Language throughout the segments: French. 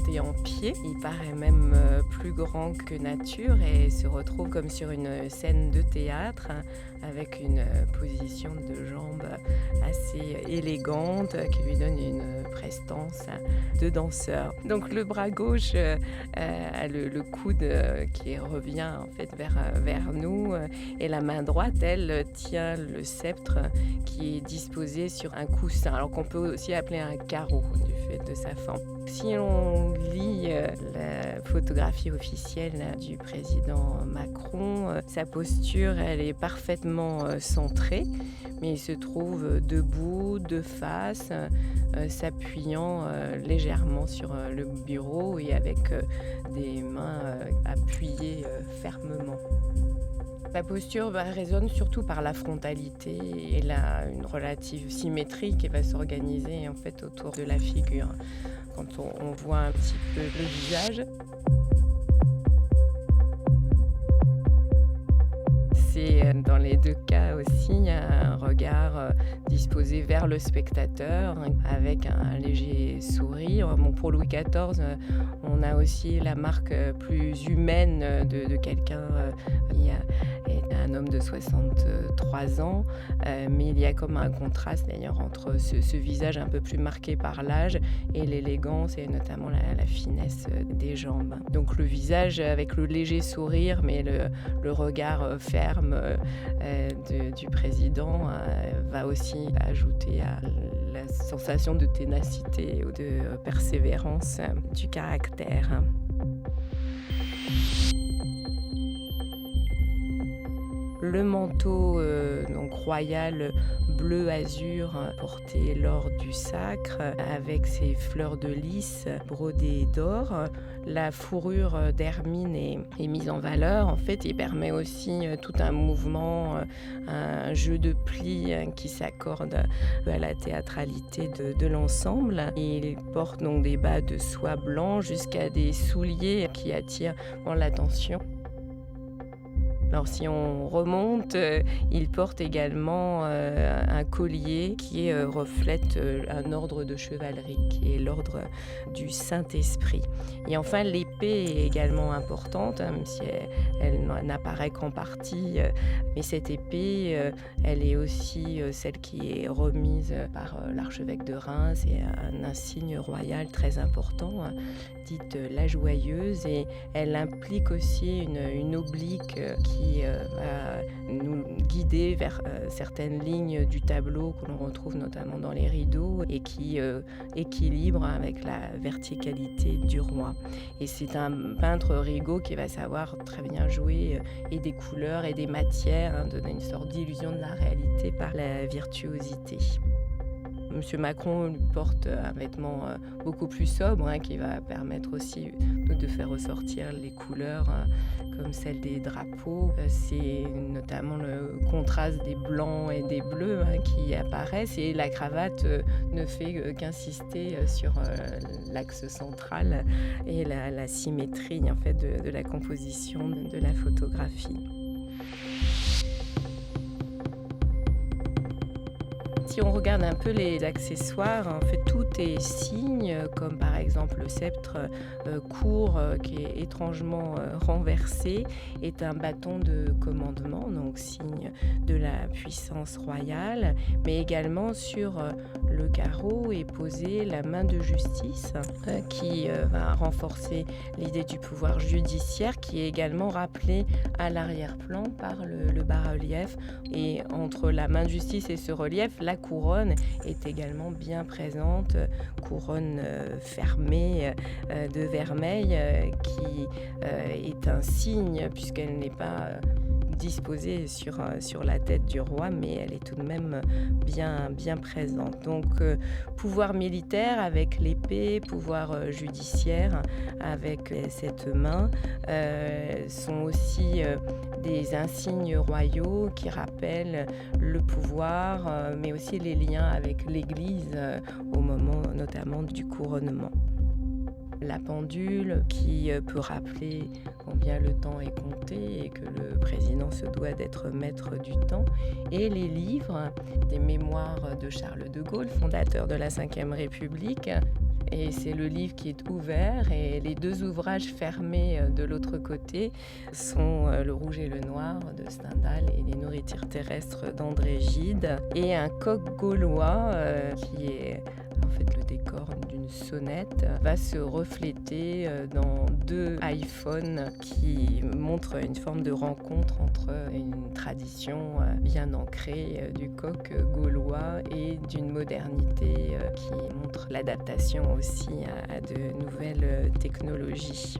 porté en pied. Il paraît même plus grand que nature et se retrouve comme sur une scène de théâtre avec une position de jambes assez élégante qui lui donne une prestance de danseur. Donc le bras gauche a le coude qui revient en fait vers nous et la main droite, elle, tient le sceptre qui est disposé sur un coussin, alors qu'on peut aussi appeler un carreau du fait de sa forme. Si on lit la photographie officielle du président Macron, sa posture, elle est parfaitement centrée, mais il se trouve debout, de face, s'appuyant légèrement sur le bureau et avec des mains appuyées fermement. La posture résonne surtout par la frontalité et une relative symétrie qui va s'organiser en fait autour de la figure. Quand on voit un petit peu le visage, c'est dans les deux cas aussi un regard disposé vers le spectateur avec un léger sourire. Bon, pour Louis XIV, on a aussi la marque plus humaine de quelqu'un qui est un homme de 63 ans, mais il y a comme un contraste d'ailleurs entre ce visage un peu plus marqué par l'âge et l'élégance et notamment la finesse des jambes. Donc le visage avec le léger sourire mais le regard ferme du président va aussi ajouter à la sensation de ténacité ou de persévérance du caractère. Le manteau donc royal bleu azur porté lors du sacre avec ses fleurs de lys brodées d'or. La fourrure d'hermine est mise en valeur en fait et permet aussi tout un mouvement, un jeu de plis qui s'accorde à la théâtralité de l'ensemble. Il porte donc des bas de soie blanc jusqu'à des souliers qui attirent l'attention. Alors si on remonte, il porte également un collier qui reflète un ordre de chevalerie, qui est l'ordre du Saint-Esprit. Et enfin, l'épée est également importante, même si elle n'apparaît qu'en partie. Mais cette épée, elle est aussi celle qui est remise par l'archevêque de Reims. C'est un insigne royal très important, dite la Joyeuse. Et elle implique aussi une oblique qui va nous guider vers certaines lignes du tableau que l'on retrouve notamment dans les rideaux et qui équilibre avec la verticalité du roi. Et c'est un peintre Rigaud qui va savoir très bien jouer et des couleurs et des matières, donner une sorte d'illusion de la réalité par la virtuosité. Monsieur Macron porte un vêtement beaucoup plus sobre qui va permettre aussi de faire ressortir les couleurs comme celles des drapeaux. C'est notamment le contraste des blancs et des bleus qui apparaissent et la cravate ne fait qu'insister sur l'axe central et la symétrie en fait de la composition de la photographie. Si on regarde un peu les accessoires, en fait, tout est signe, comme par exemple le sceptre court qui est étrangement renversé, est un bâton de commandement, donc signe de la puissance royale, mais également sur le carreau est posée la main de justice qui va renforcer l'idée du pouvoir judiciaire, qui est également rappelée à l'arrière-plan par le bas-relief. Et entre la main de justice et ce relief, la couronne est également bien présente, couronne fermée de vermeil qui est un signe puisqu'elle n'est pas disposée sur la tête du roi, mais elle est tout de même bien présente. Donc pouvoir militaire avec l'épée, pouvoir judiciaire avec cette main sont aussi des insignes royaux qui rappellent le pouvoir, mais aussi les liens avec l'Église au moment notamment du couronnement. La pendule qui peut rappeler combien le temps est compté et que le président se doit d'être maître du temps. Et les livres des mémoires de Charles de Gaulle, fondateur de la Ve République. Et c'est le livre qui est ouvert et les deux ouvrages fermés de l'autre côté sont Le Rouge et le Noir de Stendhal et Les Nourritures terrestres d'André Gide et un coq gaulois qui est en fait le décor d'une sonnette va se refléter dans deux iPhones qui montrent une forme de rencontre entre une tradition bien ancrée du coq gaulois et d'une modernité qui montre l'adaptation aussi à de nouvelles technologies.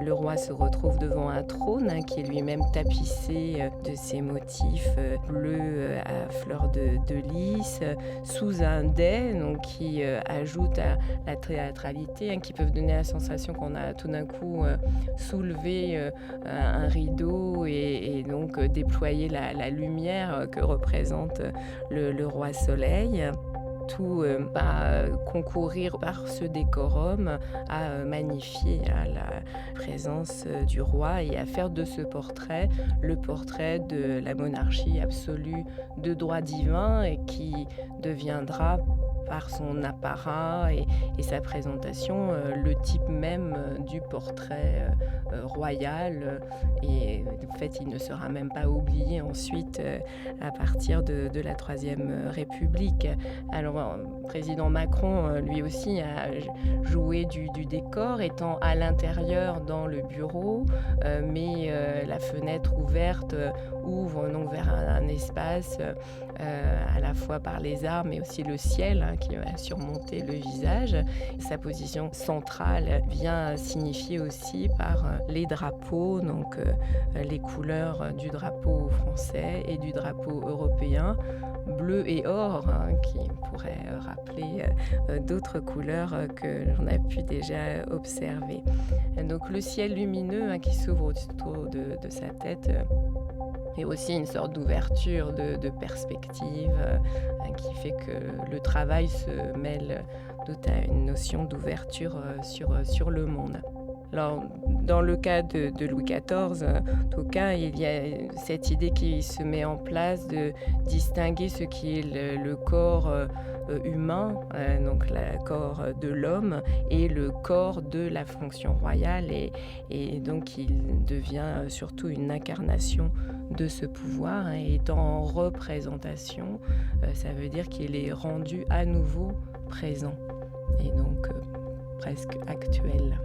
Le roi se retrouve devant un trône qui est lui-même tapissé de ces motifs bleus à fleurs de lys, sous un dais donc, qui ajoute à la théâtralité, qui peuvent donner la sensation qu'on a tout d'un coup soulevé un rideau et donc déployé la lumière que représente le roi soleil. Tout va concourir par ce décorum à magnifier la présence du roi et à faire de ce portrait le portrait de la monarchie absolue de droit divin et qui deviendra par son apparat et sa présentation, le type même du portrait royal. Et en fait, il ne sera même pas oublié ensuite à partir de la Troisième République. Alors, le président Macron, lui aussi, a joué du décor, étant à l'intérieur dans le bureau, mais la fenêtre ouverte ouvre donc vers un espace à la fois par les arbres, mais aussi le ciel qui va surmonter le visage. Sa position centrale vient signifier aussi par les drapeaux, donc les couleurs du drapeau français et du drapeau européen, bleu et or, qui pourrait rappeler d'autres couleurs que l'on a pu déjà observer. Donc le ciel lumineux qui s'ouvre autour de sa tête et aussi une sorte d'ouverture de perspective qui fait que le travail se mêle à une notion d'ouverture sur le monde. Alors, dans le cas de Louis XIV, en tout cas, il y a cette idée qui se met en place de distinguer ce qui est le corps humain, donc le corps de l'homme, et le corps de la fonction royale. Et donc, il devient surtout une incarnation de ce pouvoir. Et étant en représentation, ça veut dire qu'il est rendu à nouveau présent, et donc presque actuel.